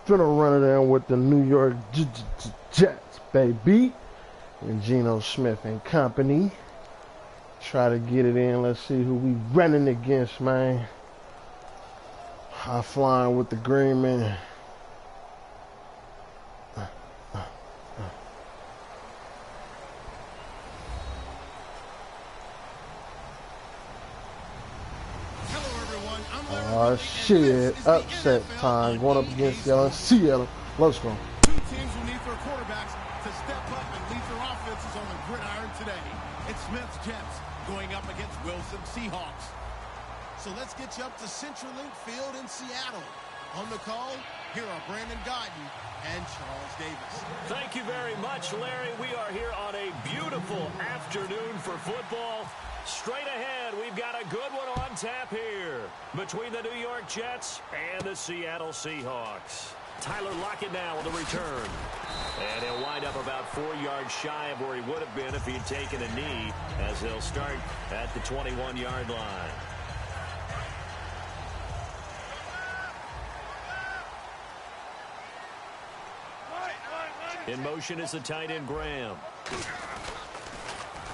finna run it in with the New York Jets, baby. And Gino Smith and company. Try to get it in. Let's see who we running against, man. High flying with the green man. Oh shit, upset time. Going up against Seattle. Let's go. Two teams will need their quarterbacks to step up and lead their offenses on the gridiron today. It's Smith's Jets going up against Wilson Seahawks. So let's get you up to CenturyLink Field in Seattle. On the call, here are Brandon Guyton and Charles Davis. Thank you very much, Larry. We are here on a beautiful afternoon for football. Straight ahead, we've got a good one on tap here between the New York Jets and the Seattle Seahawks. Tyler Lockett now with the return. And he'll wind up about 4 yards shy of where he would have been if he'd taken a knee, as they'll start at the 21-yard line. In motion is the tight end Graham.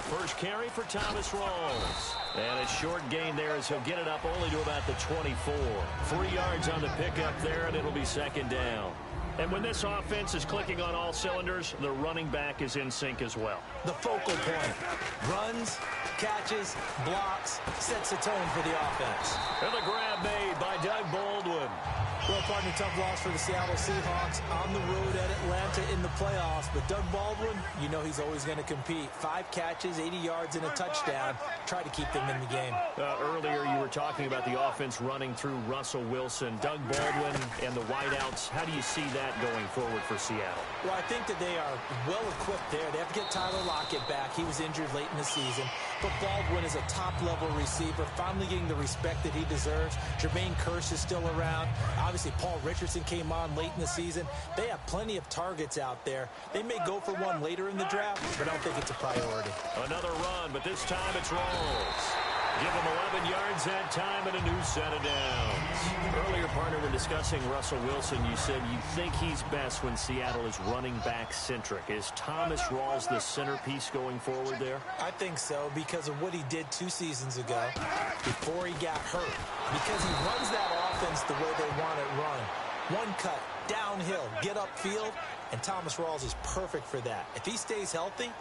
First carry for Thomas Rawls. And a short gain there as he'll get it up only to about the 24. 3 yards on the pickup there, and it'll be second down. And when this offense is clicking on all cylinders, the running back is in sync as well. The focal point. Runs, catches, blocks, sets the tone for the offense. And the grab made by Doug Baldwin. Well, partner, tough loss for the Seattle Seahawks on the road at Atlanta in the playoffs. But Doug Baldwin, you know he's always going to compete. 5 catches, 80 yards, and a touchdown. Try to keep them in the game. Earlier, you were talking about the offense running through Russell Wilson. Doug Baldwin and the wideouts, how do you see that going forward for Seattle? Well, I think that they are well-equipped there. They have to get Tyler Lockett back. He was injured late in the season. But Baldwin is a top-level receiver, finally getting the respect that he deserves. Jermaine Kearse is still around. Obviously, Paul Richardson came on late in the season. They have plenty of targets out there. They may go for one later in the draft, but I don't think it's a priority. Another run, but this time it's Rawls. Give him 11 yards that time and a new set of downs. Earlier, partner, when discussing Russell Wilson, you said you think he's best when Seattle is running back centric. Is Thomas Rawls the centerpiece going forward there? I think so, because of what he did 2 seasons ago before he got hurt. Because he runs that offense the way they want it run. One cut, downhill, get upfield, and Thomas Rawls is perfect for that. If he stays healthy,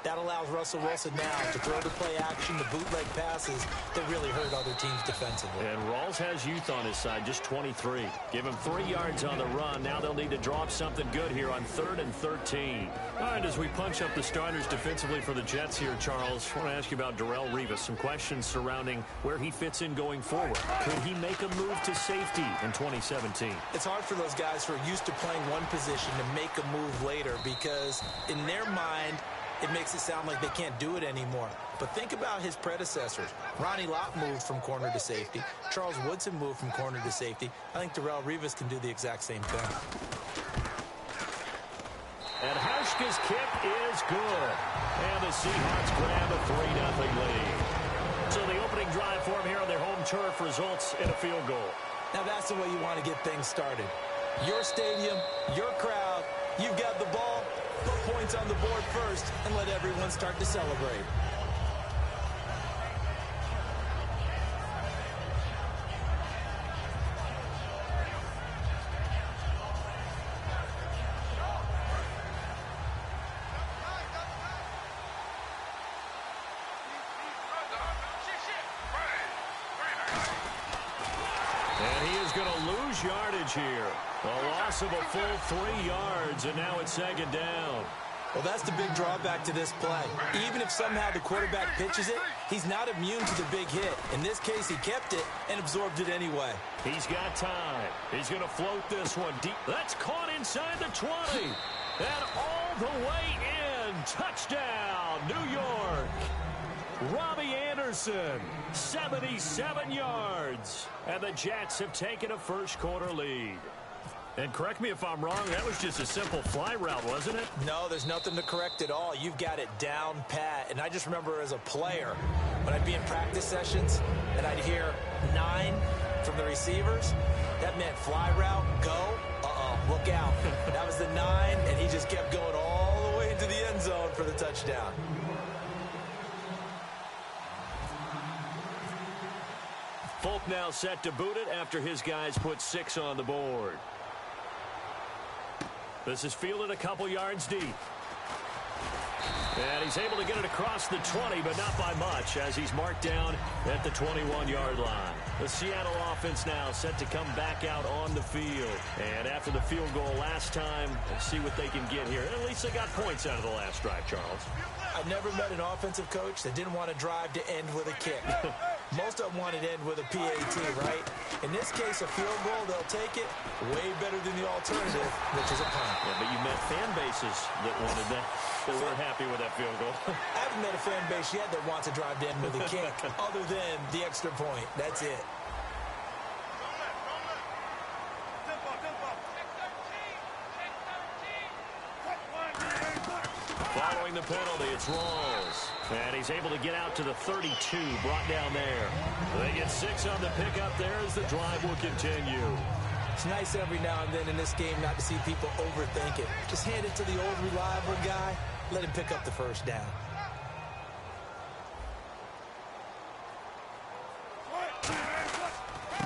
that allows Russell Wilson now to throw the play action, the bootleg passes that really hurt other teams defensively. And Rawls has youth on his side, just 23. Give him 3 yards on the run. Now they'll need to draw up something good here on 3rd and 13. All right, as we punch up the starters defensively for the Jets here, Charles, I want to ask you about Darrelle Revis. Some questions surrounding where he fits in going forward. Could he make a move to safety in 2017? It's hard for those guys who are used to playing one position to make a move later, because in their mind, it makes it sound like they can't do it anymore. But think about his predecessors. Ronnie Lott moved from corner to safety. Charles Woodson moved from corner to safety. I think Darrelle Revis can do the exact same thing. And Hauschka's kick is good. And the Seahawks grab a 3-0 lead. So the opening drive for them here on their home turf results in a field goal. Now that's the way you want to get things started. Your stadium, your crowd, you've got the ball. Put points on the board first and let everyone start to celebrate. And he is going to lose yardage here. A loss of a full 3 yards, and now it's second down. Well, that's the big drawback to this play. Even if somehow the quarterback pitches it, he's not immune to the big hit. In this case, he kept it and absorbed it anyway. He's got time. He's going to float this one deep. That's caught inside the 20. And all the way in. Touchdown, New York. Robbie Anderson, 77 yards. And the Jets have taken a first-quarter lead. And correct me if I'm wrong, that was just a simple fly route, wasn't it? No, there's nothing to correct at all. You've got it down pat. And I just remember as a player, when I'd be in practice sessions and I'd hear 9 from the receivers, that meant fly route, go, Uh-oh, look out. That was the 9, and he just kept going all the way into the end zone for the touchdown. Folk now set to boot it after his guys put 6 on the board. This is fielded a couple yards deep. And he's able to get it across the 20, but not by much, as he's marked down at the 21-yard line. The Seattle offense now set to come back out on the field. And after the field goal last time, let's see what they can get here. At least they got points out of the last drive, Charles. I've never met an offensive coach that didn't want to drive to end with a kick. Most of them want it to end with a PAT, right? In this case, a field goal, they'll take it way better than the alternative, which is a punt. Yeah, but you met fan bases that wanted that. They weren't happy with that field goal. I haven't met a fan base yet that wants to drive to end with a kick other than the extra point. That's it. Following the penalty, it's Rawls. And he's able to get out to the 32, brought down there. They get 6 on the pickup there as the drive will continue. It's nice every now and then in this game not to see people overthink it. Just hand it to the old reliable guy. Let him pick up the first down.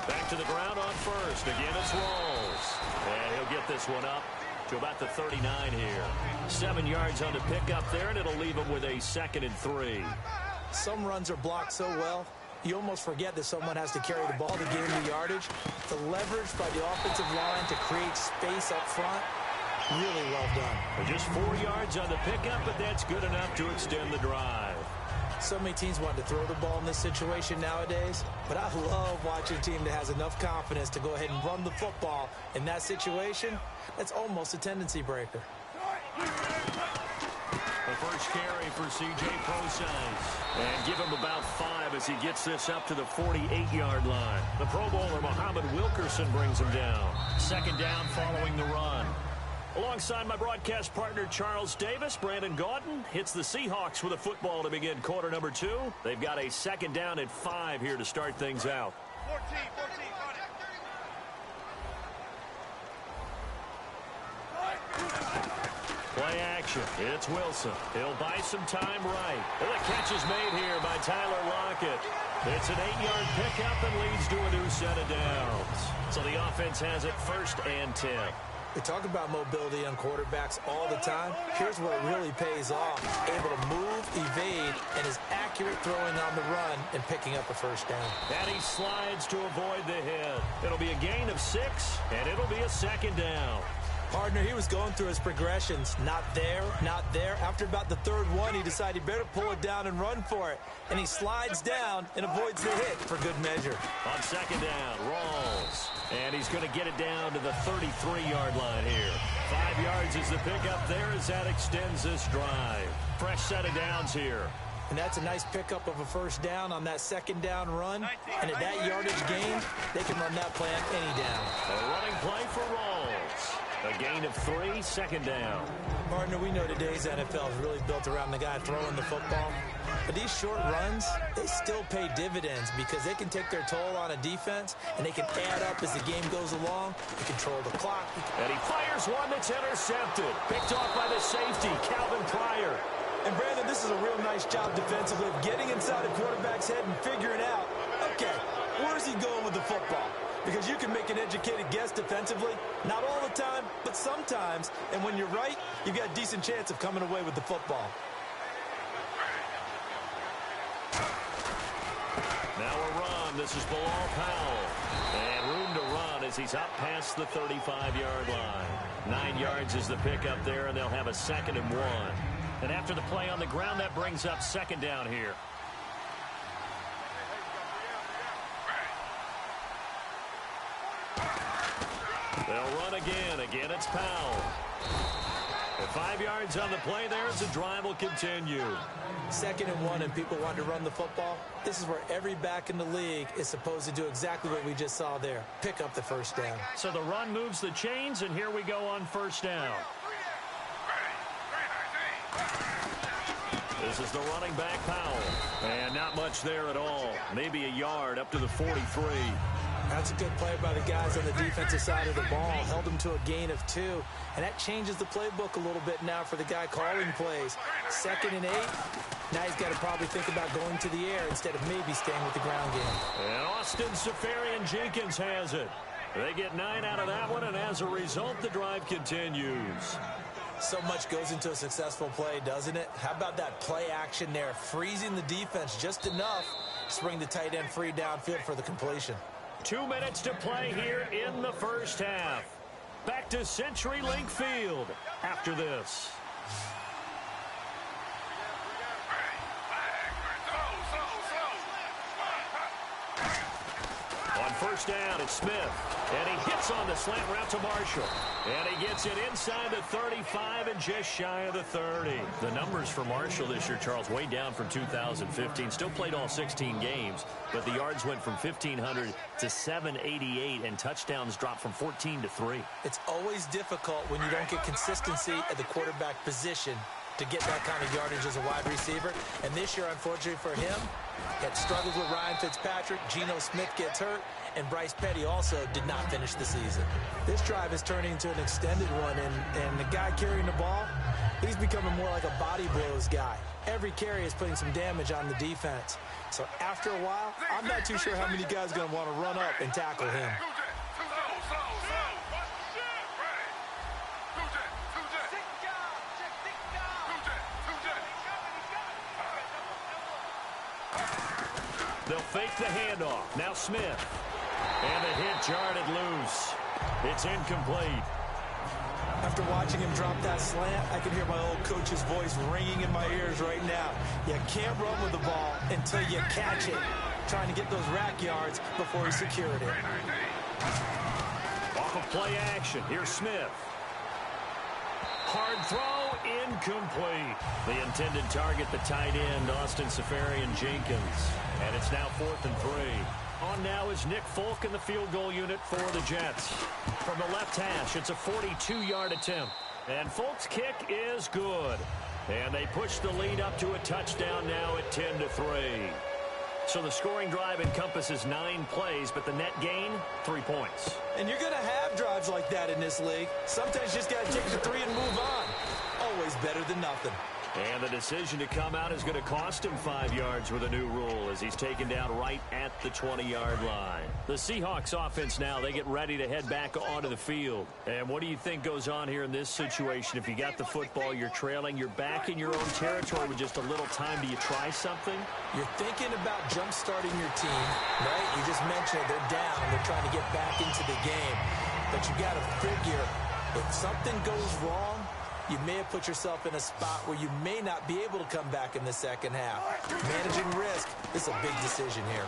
Back to the ground on first. Again, it's Rawls. And he'll get this one up to about the 39 here. 7 yards on the pickup there, and it'll leave him with a 2nd and 3. Some runs are blocked so well, you almost forget that someone has to carry the ball to gain the yardage. The leverage by the offensive line to create space up front, really well done. Just 4 yards on the pickup, but that's good enough to extend the drive. So many teams want to throw the ball in this situation nowadays, but I love watching a team that has enough confidence to go ahead and run the football. In that situation, that's almost a tendency breaker. The first carry for C.J. Prosise. And give him about 5 as he gets this up to the 48-yard line. The Pro Bowler, Muhammad Wilkerson, brings him down. 2nd down following the run. Alongside my broadcast partner, Charles Davis, Brandon Gaudin hits the Seahawks with a football to begin quarter number 2. They've got a 2nd down at 5 here to start things out. 14. Play action. It's Wilson. He'll buy some time right. And the catch is made here by Tyler Lockett. It's an 8-yard pickup and leads to a new set of downs. So the offense has it 1st and 10. We talk about mobility on quarterbacks all the time. Here's where it really pays off. Able to move, evade, and is accurate throwing on the run and picking up a first down. And he slides to avoid the hit. It'll be a gain of 6, and it'll be a 2nd down. Partner, he was going through his progressions. Not there, not there. After about the 3rd one, he decided he better pull it down and run for it. And he slides down and avoids the hit for good measure. On 2nd down, Rawls. And he's going to get it down to the 33-yard line here. 5 yards is the pickup there as that extends this drive. Fresh set of downs here. And that's a nice pickup of a first down on that 2nd down run. And at that yardage gain, they can run that play on any down. A running play for Rawls. A gain of 3, 2nd down. Partner, we know today's NFL is really built around the guy throwing the football. But these short runs, they still pay dividends because they can take their toll on a defense, and they can add up as the game goes along. They control the clock. And he fires one that's intercepted. Picked off by the safety, Calvin Pryor. And, Brandon, this is a real nice job defensively of getting inside a quarterback's head and figuring out, okay, where's he going with the football? Because you can make an educated guess defensively. Not all the time, but sometimes. And when you're right, you've got a decent chance of coming away with the football. Now a run. This is Bilal Powell. And room to run as he's up past the 35-yard line. 9 yards is the pickup there, and they'll have a 2nd and 1. And after the play on the ground, that brings up 2nd down here. They'll run again. Again, it's Powell. And 5 yards on the play there as the drive will continue. 2nd and 1 and people want to run the football. This is where every back in the league is supposed to do exactly what we just saw there. Pick up the first down. So the run moves the chains, and here we go on 1st down. This is the running back, Powell. And not much there at all. Maybe a yard up to the 43. That's a good play by the guys on the defensive side of the ball. Held them to a gain of 2. And that changes the playbook a little bit now for the guy calling plays. 2nd and 8. Now he's got to probably think about going to the air instead of maybe staying with the ground game. And Austin Seferian-Jenkins has it. They get 9 out of that one, and as a result, the drive continues. So much goes into a successful play, doesn't it? How about that play action there? Freezing the defense just enough to bring the tight end free downfield for the completion. 2 minutes to play here in the first half. Back to CenturyLink Field after this. On first down, it's Smith. And he hits on the slant route to Marshall. And he gets it inside the 35 and just shy of the 30. The numbers for Marshall this year, Charles, way down from 2015. Still played all 16 games, but the yards went from 1,500 to 788, and touchdowns dropped from 14 to 3. It's always difficult when you don't get consistency at the quarterback position to get that kind of yardage as a wide receiver. And this year, unfortunately for him, had struggled with Ryan Fitzpatrick. Gino Smith gets hurt, and Bryce Petty also did not finish the season. This drive is turning into an extended one, and the guy carrying the ball, he's becoming more like a body blows guy. Every carry is putting some damage on the defense. So after a while, I'm not too sure how many guys are going to want to run up and tackle him. They'll fake the handoff. Now Smith. And the hit jarred it loose. It's incomplete. After watching him drop that slant, I can hear my old coach's voice ringing in my ears right now. You can't run with the ball until you catch it. Trying to get those rack yards before he secured it. Off of play action. Here's Smith. Hard throw, incomplete. The intended target, the tight end, Austin Seferian-Jenkins. And it's now 4th and 3. On now is Nick Folk in the field goal unit for the Jets. From the left hash, it's a 42-yard attempt. And Folk's kick is good. And they push the lead up to a touchdown now at 10 to 3. So the scoring drive encompasses 9 plays, but the net gain, 3 points. And you're going to have drives like that in this league. Sometimes you just got to take the 3 and move on. Always better than nothing. And the decision to come out is going to cost him 5 yards with a new rule as he's taken down right at the 20-yard line. The Seahawks offense now, they get ready to head back onto the field. And what do you think goes on here in this situation? If you got the football, you're trailing, you're back in your own territory with just a little time. Do you try something? You're thinking about jump-starting your team, right? You just mentioned it. They're down. They're trying to get back into the game. But you got to figure if something goes wrong, you may have put yourself in a spot where you may not be able to come back in the second half. Managing risk is a big decision here.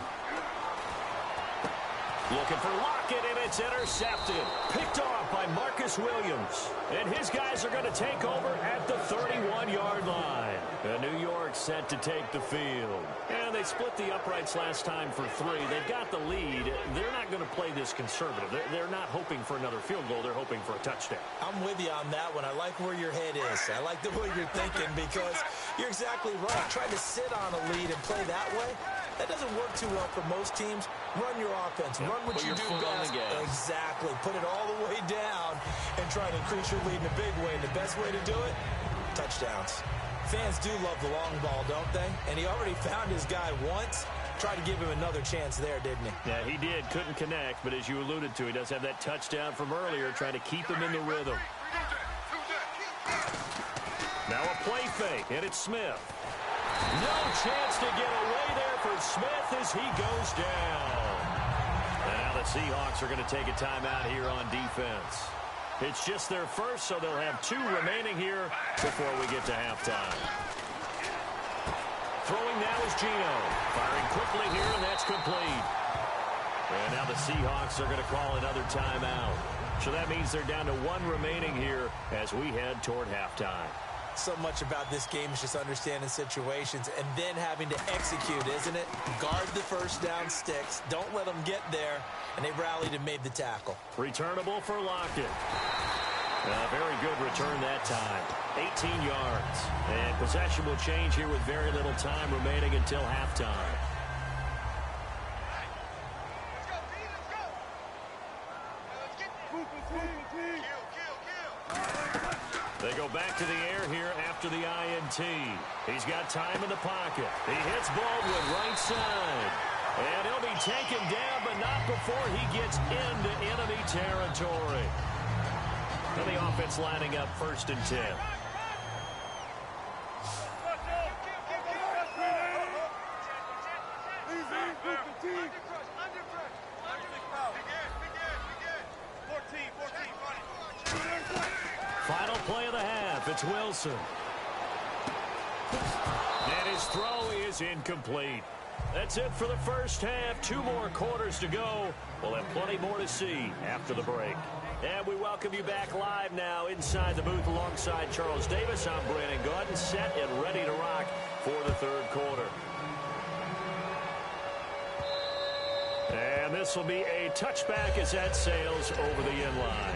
Looking for Lockett, and it's intercepted. Picked off by Marcus Williams. And his guys are going to take over at the 31-yard line. And New York set to take the field. And they split the uprights last time for 3. They've got the lead. They're not going to play this conservative. They're not hoping for another field goal. They're hoping for a touchdown. I'm with you on that one. I like where your head is. I like the way you're thinking because you're exactly right. Trying to sit on a lead and play that way, that doesn't work too well for most teams. Run your offense. Run what you do best. Exactly. Put it all the way down and try to increase your lead in a big way. And the best way to do it, touchdowns. Fans do love the long ball, don't they? And he already found his guy once. Tried to give him another chance there, didn't he? Yeah, he did. Couldn't connect. But as you alluded to, he does have that touchdown from earlier, trying to keep him in the rhythm. Now a play fake, and it's Smith. No chance to get away there for Smith as he goes down. And now the Seahawks are going to take a timeout here on defense. It's just their first, so they'll have 2 remaining here before we get to halftime. Throwing now is Gino. Firing quickly here, and that's complete. And now the Seahawks are going to call another timeout. So that means they're down to 1 remaining here as we head toward halftime. So much about this game is just understanding situations and then having to execute, isn't it? Guard the first down sticks. Don't let them get there. And they rallied and made the tackle. Returnable for Lockett. A very good return that time. 18 yards. And possession will change here with very little time remaining until halftime. They go back to the air here after the INT. He's got time in the pocket. He hits Baldwin right side. And he'll be taken down, but not before he gets into enemy territory. And the offense lining up 1st and 10. Final play of the half. It's Wilson. And his throw is incomplete. That's it for the first half. 2 more quarters to go. We'll have plenty more to see after the break. And we welcome you back live now inside the booth alongside Charles Davis. I'm Brandon Gaudin, set and ready to rock for the 3rd quarter. And this will be a touchback as that sails over the inline.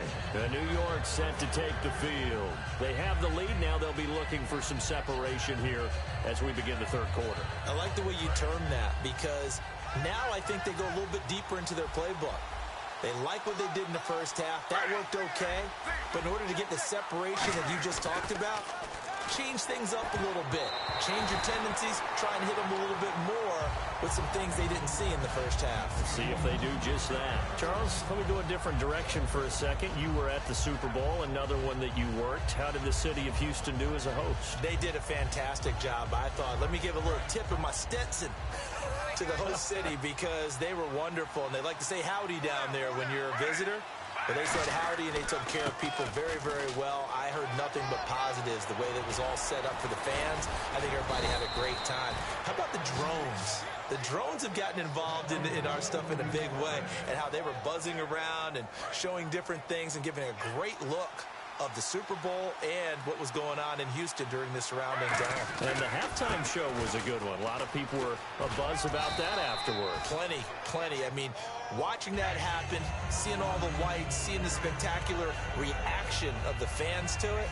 New York set to take the field. They have the lead now. They'll be looking for some separation here as we begin the 3rd quarter. I like the way you term that because now I think they go a little bit deeper into their playbook. They like what they did in the first half. That worked okay. But in order to get the separation that you just talked about, change things up a little bit. Change your tendencies. Try and hit them a little bit more with some things they didn't see in the first half. See if they do just that. Charles, let me go a different direction for a second. You were at the Super Bowl, another one that you worked. How did the city of Houston do as a host? They did a fantastic job, I thought. Let me give a little tip of my Stetson to the host city because they were wonderful. And they like to say howdy down there when you're a visitor. But they said howdy, and they took care of people very, very well. I heard nothing but positives, the way that was all set up for the fans. I think everybody had a great time. How about the drones? The drones have gotten involved in our stuff in a big way, and how they were buzzing around and showing different things and giving a great look of the Super Bowl and what was going on in Houston during the surrounding town. And the halftime show was a good one. A lot of people were abuzz about that afterwards. Plenty. I mean, watching that happen, seeing all the lights, seeing the spectacular reaction of the fans to it,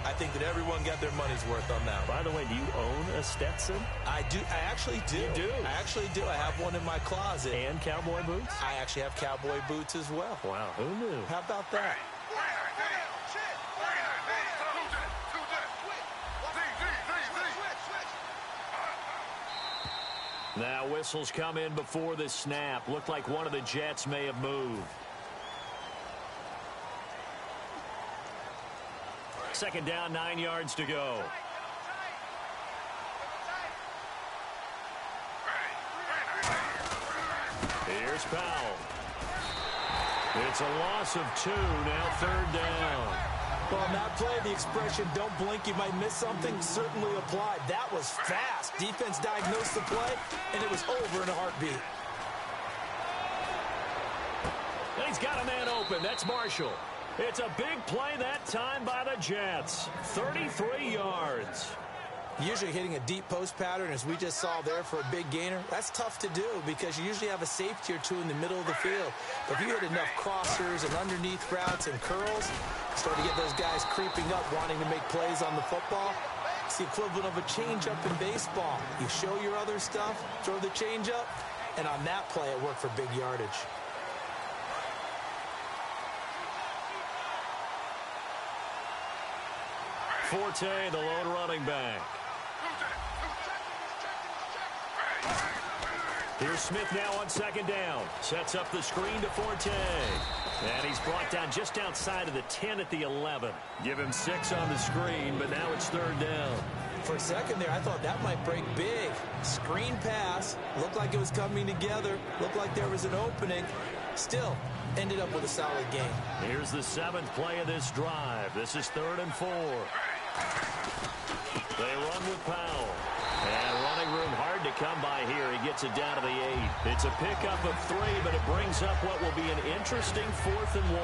I think that everyone got their money's worth on that. By the way, do you own a Stetson? I do. I actually do. You do? I actually do. I have one in my closet. And cowboy boots? I actually have cowboy boots as well. Wow, who knew? How about that? Now whistles come in before the snap. Looked like one of the Jets may have moved. 2nd down, 9 yards to go. Here's Powell. It's a loss of 2, now 3rd down. Well, on that play, the expression, don't blink, you might miss something, certainly applied. That was fast. Defense diagnosed the play, and it was over in a heartbeat. And he's got a man open. That's Marshall. It's a big play that time by the Jets. 33 yards. Usually hitting a deep post pattern, as we just saw there for a big gainer, that's tough to do because you usually have a safety or two in the middle of the field. But if you hit enough crossers and underneath routes and curls, start to get those guys creeping up, wanting to make plays on the football. It's the equivalent of a changeup in baseball. You show your other stuff, throw the changeup, and on that play, it worked for big yardage. Forte, the lone running back. Here's Smith now on 2nd down. Sets up the screen to Forte. And he's brought down just outside of the 10 at the 11. Give him 6 on the screen, but now it's 3rd down. For a second there, I thought that might break big. Screen pass. Looked like it was coming together. Looked like there was an opening. Still, ended up with a solid game. Here's the 7th play of this drive. This is 3rd and 4. They run with Powell. And running room hard to come by here. He gets it down to the 8. It's a pickup of 3, but it brings up what will be an interesting 4th and 1.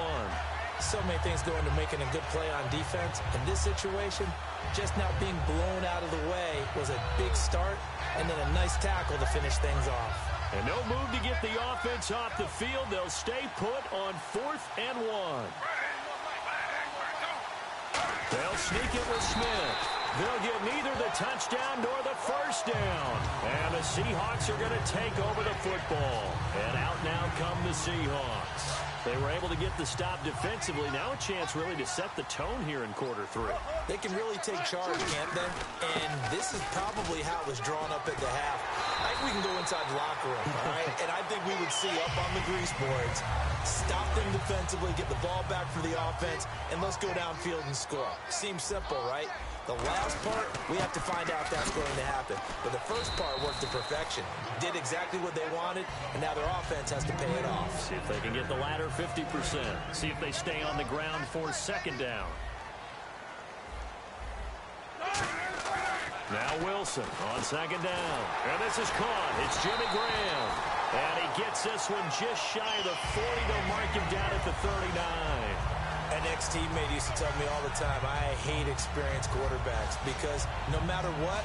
So many things go into making a good play on defense. In this situation, just not being blown out of the way was a big start, and then a nice tackle to finish things off. And no move to get the offense off the field. They'll stay put on 4th and 1. They'll sneak it with Smith. They'll get neither the touchdown nor the 1st down. And the Seahawks are going to take over the football. And out now come the Seahawks. They were able to get the stop defensively. Now a chance really to set the tone here in quarter 3. They can really take charge, can't they? And this is probably how it was drawn up at the half. I think we can go inside the locker room, all right? And I think we would see up on the grease boards, stop them defensively, get the ball back for the offense, and let's go downfield and score. Seems simple, right? The last part, we have to find out if that's going to happen. But the first part worked to perfection. Did exactly what they wanted, and now their offense has to pay it off. See if they can get the latter 50%. See if they stay on the ground for second down. Now Wilson on second down. And this is caught. It's Jimmy Graham. And he gets this one just shy of the 40 to mark him down at the 39. An ex-teammate used to tell me all the time, I hate experienced quarterbacks because no matter what,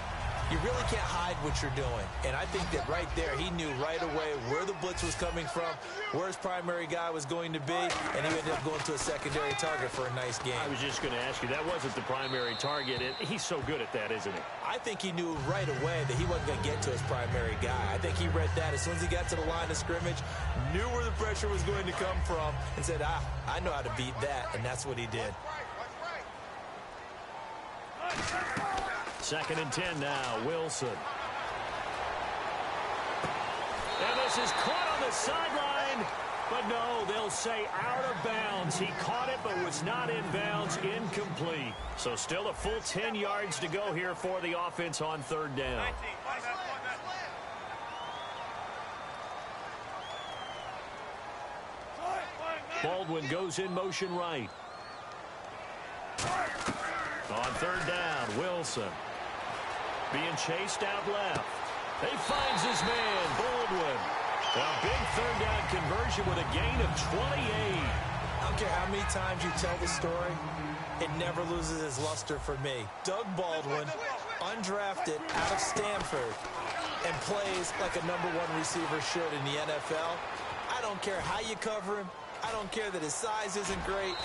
you really can't hide what you're doing. And I think that right there, he knew right away where the blitz was coming from, where his primary guy was going to be, and he ended up going to a secondary target for a nice game. I was just going to ask you, that wasn't the primary target, and he's so good at that, isn't he? I think he knew right away that he wasn't going to get to his primary guy. I think he read that as soon as he got to the line of scrimmage, knew where the pressure was going to come from, and said, I know how to beat that, and that's what he did. Second and 10 now, Wilson. And this is caught on the sideline, but no, they'll say out of bounds. He caught it, but was not in bounds, incomplete. So still a full 10 yards to go here for the offense on third down. Baldwin goes in motion right. On third down, Wilson. Being chased out left. He finds his man, Baldwin. A big third down conversion with a gain of 28. I don't care how many times you tell the story, it never loses its luster for me. Doug Baldwin, undrafted out of Stanford, and plays like a #1 receiver should in the NFL. I don't care how you cover him. I don't care that his size isn't great.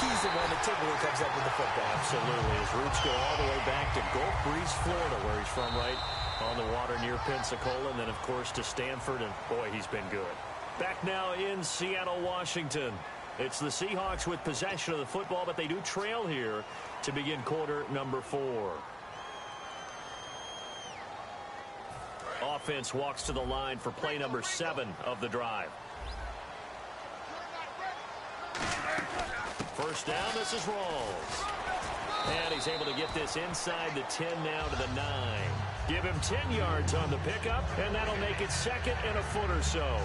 He's the one that typically comes up with the football. Absolutely. His roots go all the way back to Gulf Breeze, Florida, where he's from, right on the water near Pensacola. And then, of course, to Stanford. And, boy, he's been good. Back now in Seattle, Washington. It's the Seahawks with possession of the football, but they do trail here to begin quarter number 4. Offense walks to the line for play number 7 of the drive. First down, this is Rawls. And he's able to get this inside the 10 now to the 9. Give him 10 yards on the pickup, and that'll make it second and a foot or so.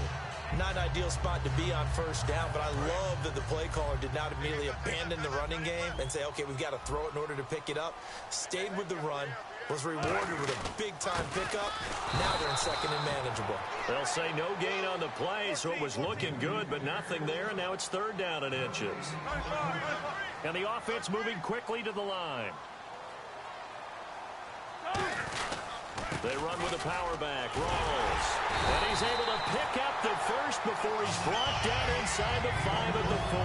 Not an ideal spot to be on first down, but I love that the play caller did not immediately abandon the running game and say, okay, we've got to throw it in order to pick it up. Stayed with the run, was rewarded with a big-time pickup. Now they're in second and manageable. They'll say no gain on the play, so it was looking good, but nothing there, and now it's third down and inches. And the offense moving quickly to the line. They run with a power back, Rawls. And he's able to pick up the first before he's brought down inside the 5 at the 4.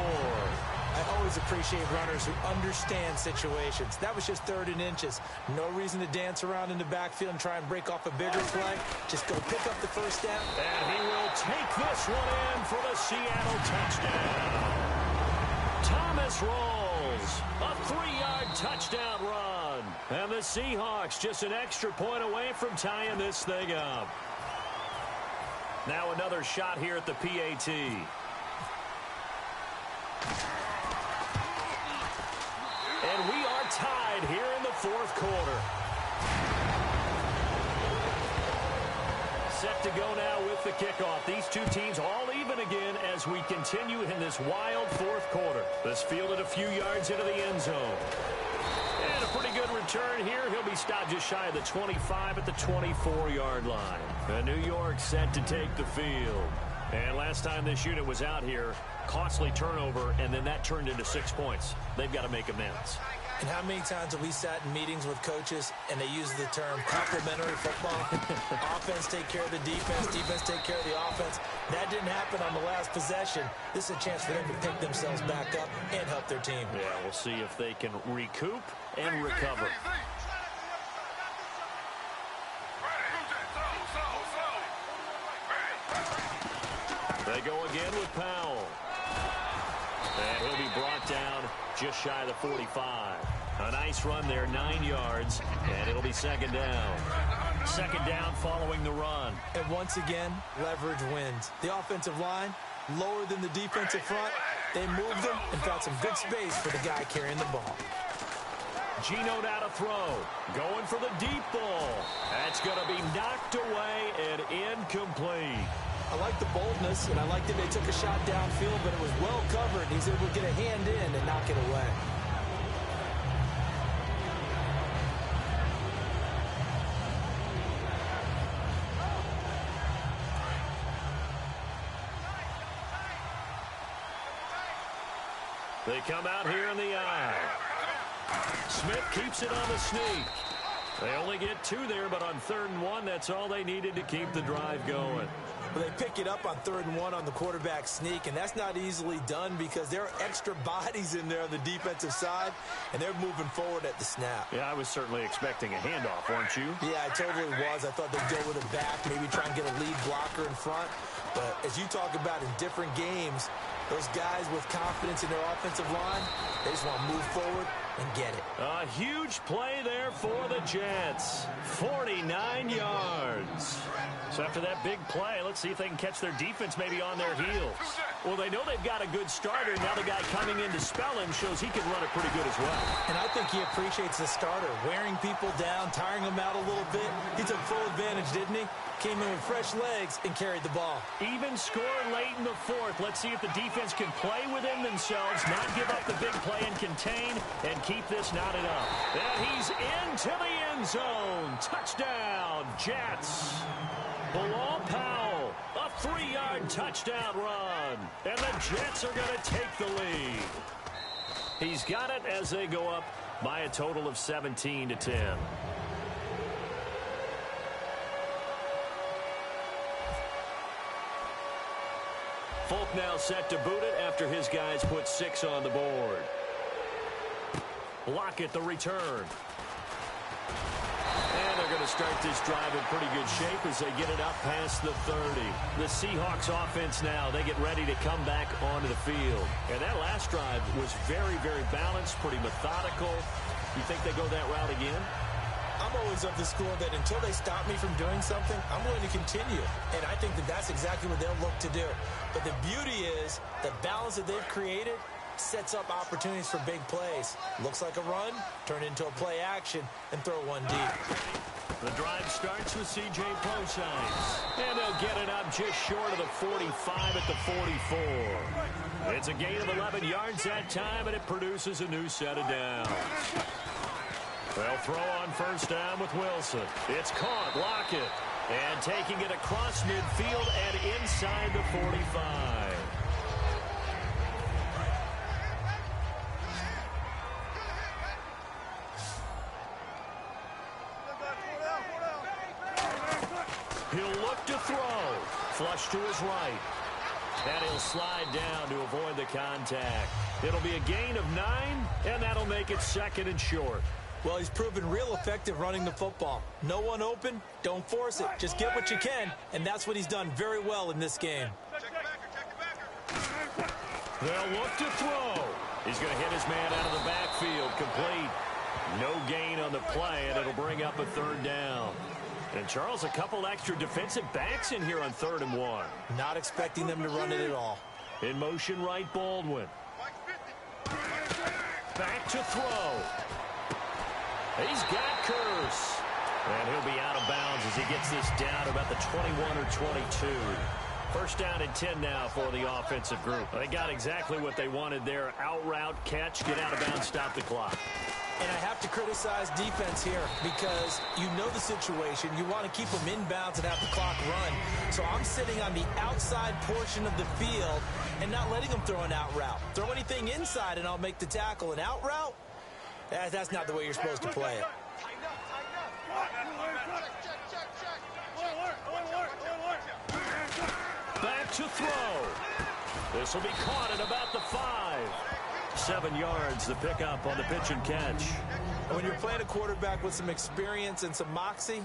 I always appreciate runners who understand situations. That was just third and inches. No reason to dance around in the backfield and try and break off a bigger play. Just go pick up the first down. And he will take this one in for the Seattle touchdown. Thomas Rawls, a 3-yard touchdown run. And the Seahawks just an extra point away from tying this thing up. Now another shot here at the PAT. And we are tied here in the fourth quarter. Set to go now with the kickoff. These two teams all even again as we continue in this wild fourth quarter. This fielded a few yards into the end zone. And a pretty good return here. He'll be stopped just shy of the 25 at the 24-yard line. And New York set to take the field. And last time this unit was out here, costly turnover, and then that turned into 6 points. They've got to make amends. And how many times have we sat in meetings with coaches and they use the term complementary football? Offense take care of the defense, defense take care of the offense. That didn't happen on the last possession. This is a chance for them to pick themselves back up and help their team. Yeah, we'll see if they can recoup and recover. They go again with Powell. just shy of the 45. A nice run there, 9 yards, and it'll be second down. Second down following the run. And once again, leverage wins. The offensive line, lower than the defensive front. They moved them and found some good space for the guy carrying the ball. Gino now to throw. Going for the deep ball. That's going to be knocked away and incomplete. I like the boldness, and I like that they took a shot downfield, but it was well covered. He's able to get a hand in and knock it away. They come out here in the eye. Smith keeps it on the sneak. They only get 2 there, but on 3rd and 1, that's all they needed to keep the drive going. Well, they pick it up on 3rd and 1 on the quarterback sneak, and that's not easily done because there are extra bodies in there on the defensive side, and they're moving forward at the snap. Yeah, I was certainly expecting a handoff, weren't you? Yeah, I totally was. I thought they'd go with it back, maybe try and get a lead blocker in front. But as you talk about in different games, those guys with confidence in their offensive line, they just want to move forward and get it. A huge play there for the Jets. 49 yards. So after that big play, let's see if they can catch their defense maybe on their heels. Well, they know they've got a good starter. Now the guy coming in to spell him shows he can run it pretty good as well. And I think he appreciates the starter, wearing people down, tiring them out a little bit. He took full advantage, didn't he? Came in with fresh legs and carried the ball. Even score late in the 4th. Let's see if the defense can play within themselves, not give up the big play and contain, and keep this knotted up. And he's into the end zone. Touchdown, Jets. Bilal Powell, a 3-yard touchdown run. And the Jets are going to take the lead. He's got it as they go up by a total of 17-10. Folk now set to boot it after his guys put 6 on the board. Lockett the return. And they're going to start this drive in pretty good shape as they get it up past the 30. The Seahawks offense now, they get ready to come back onto the field. And that last drive was very, very balanced, pretty methodical. You think they go that route again? I'm always of the school that until they stop me from doing something, I'm going to continue. And I think that that's exactly what they'll look to do. But the beauty is the balance that they've created sets up opportunities for big plays. Looks like a run, turn into a play action, and throw one deep. The drive starts with C.J. Posides. And they'll get it up just short of the 45 at the 44. It's a gain of 11 yards that time, and it produces a new set of downs. They'll throw on 1st down with Wilson. It's caught, Lockett. And taking it across midfield and inside the 45. He'll look to throw. Flush to his right. And he'll slide down to avoid the contact. It'll be a gain of 9, and that'll make it 2nd and short. Well, he's proven real effective running the football. No one open, don't force it. Just get what you can, and that's what he's done very well in this game. They'll look to throw. He's going to hit his man out of the backfield. Complete. No gain on the play, and it'll bring up a 3rd down. And, Charles, a couple extra defensive backs in here on 3rd and 1. Not expecting them to run it at all. In motion right, Baldwin. Back to throw. He's got Curse. And he'll be out of bounds as he gets this down to about the 21 or 22. 1st down and 10 now for the offensive group. They got exactly what they wanted there. Out route, catch, get out of bounds, stop the clock. And I have to criticize defense here because you know the situation. You want to keep them inbounds and have the clock run. So I'm sitting on the outside portion of the field and not letting them throw an out route. Throw anything inside and I'll make the tackle. An out route? That's not the way you're supposed to play it. Back to throw. This will be caught at about the 5. 7 yards, the pickup on the pitch and catch. When you're playing a quarterback with some experience and some moxie,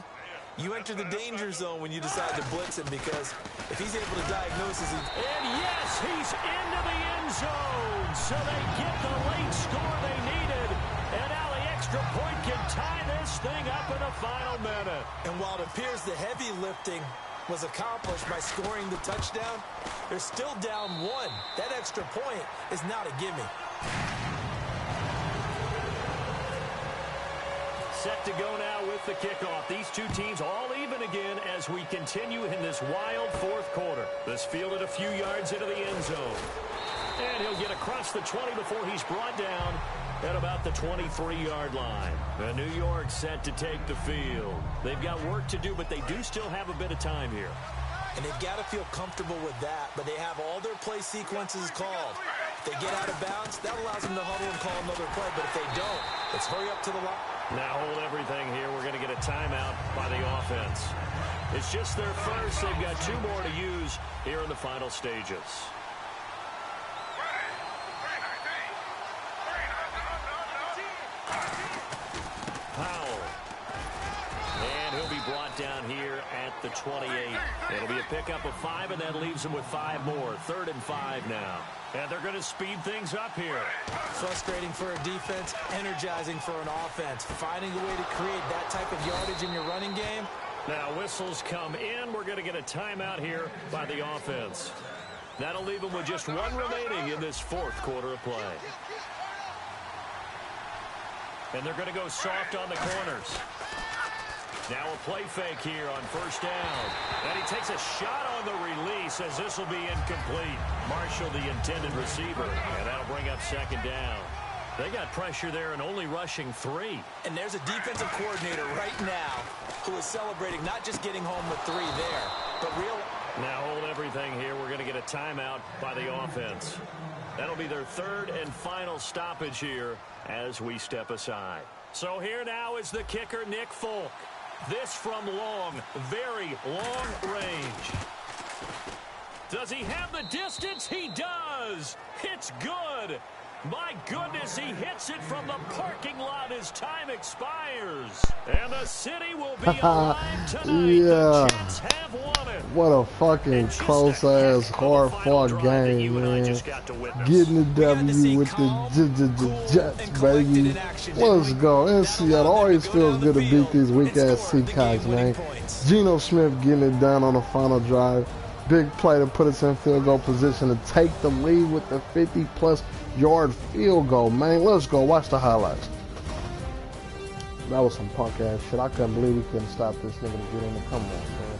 You enter the danger zone when you decide to blitz him, because if he's able to diagnose his... And yes, he's into the end zone. So they get the late score they needed. And now the extra point can tie this thing up in the final minute. And while it appears the heavy lifting was accomplished by scoring the touchdown, they're still down 1. That extra point is not a gimme. Set to go now with the kickoff. These two teams all even again as we continue in this wild fourth quarter. This fielded a few yards into the end zone. And he'll get across the 20 before he's brought down at about the 23-yard line. And New York set to take the field. They've got work to do, but they do still have a bit of time here. And they've got to feel comfortable with that, but they have all their play sequences called. If they get out of bounds, that allows them to huddle and call another play. But if they don't, let's hurry up to the line. Now hold everything here. We're going to get a timeout by the offense. It's just their first. They've got 2 more to use here in the final stages. Powell. And he'll be brought down here at the 28. It'll be a pickup of 5, and that leaves him with 5 more. 3rd and 5 now. And they're going to speed things up here. Frustrating for a defense, energizing for an offense. Finding a way to create that type of yardage in your running game. Now whistles come in. We're going to get a timeout here by the offense. That'll leave them with just 1 remaining in this fourth quarter of play. And they're going to go soft on the corners. Now a play fake here on first down. And he takes a shot on the release as this will be incomplete. Marshall, the intended receiver. And that'll bring up 2nd down. They got pressure there and only rushing 3. And there's a defensive coordinator right now who is celebrating not just getting home with 3 there, but real... Now hold everything here. We're going to get a timeout by the offense. That'll be their 3rd and final stoppage here as we step aside. So here now is the kicker, Nick Folk. This from long, very long range. Does he have the distance? He does. It's good. My goodness, he hits it from the parking lot as time expires. And the city will be alive tonight. Yeah. The Jets have won it. What a fucking close-ass, hard-fought game, man. Getting the W with the Jets, baby. Let's go. And Seattle always feels good to beat these weak-ass Seahawks, man. Gino Smith getting it done on the final drive. Big play to put us in field goal position to take the lead with the 50-plus yard field goal, man. Let's go. Watch the highlights. That was some punk ass shit. I couldn't believe we couldn't stop this nigga to get in the come on, man.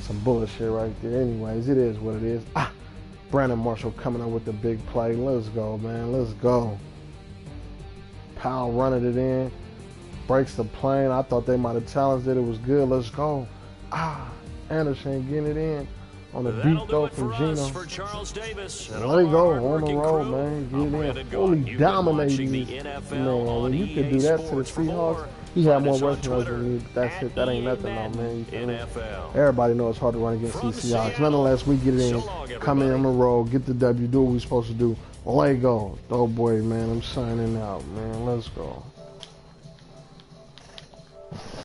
Some bullshit right there. Anyways, it is what it is. Brandon Marshall coming up with the big play. Let's go, man. Let's go. Powell running it in. Breaks the plane. I thought they might have challenged it. It was good. Let's go. Anderson getting it in. On the beat though from Gino. Let it go on the road, man. Get in. Fully dominating these. Man, when you can do that to the Seahawks, he had more rushing yards than me. That's it. That ain't nothing though, man. Everybody knows it's hard to run against these Seahawks. Nonetheless, we get it in, come in on the road, get the W, do what we're supposed to do. Let it go. Oh boy, man, I'm signing out, man. Let's go.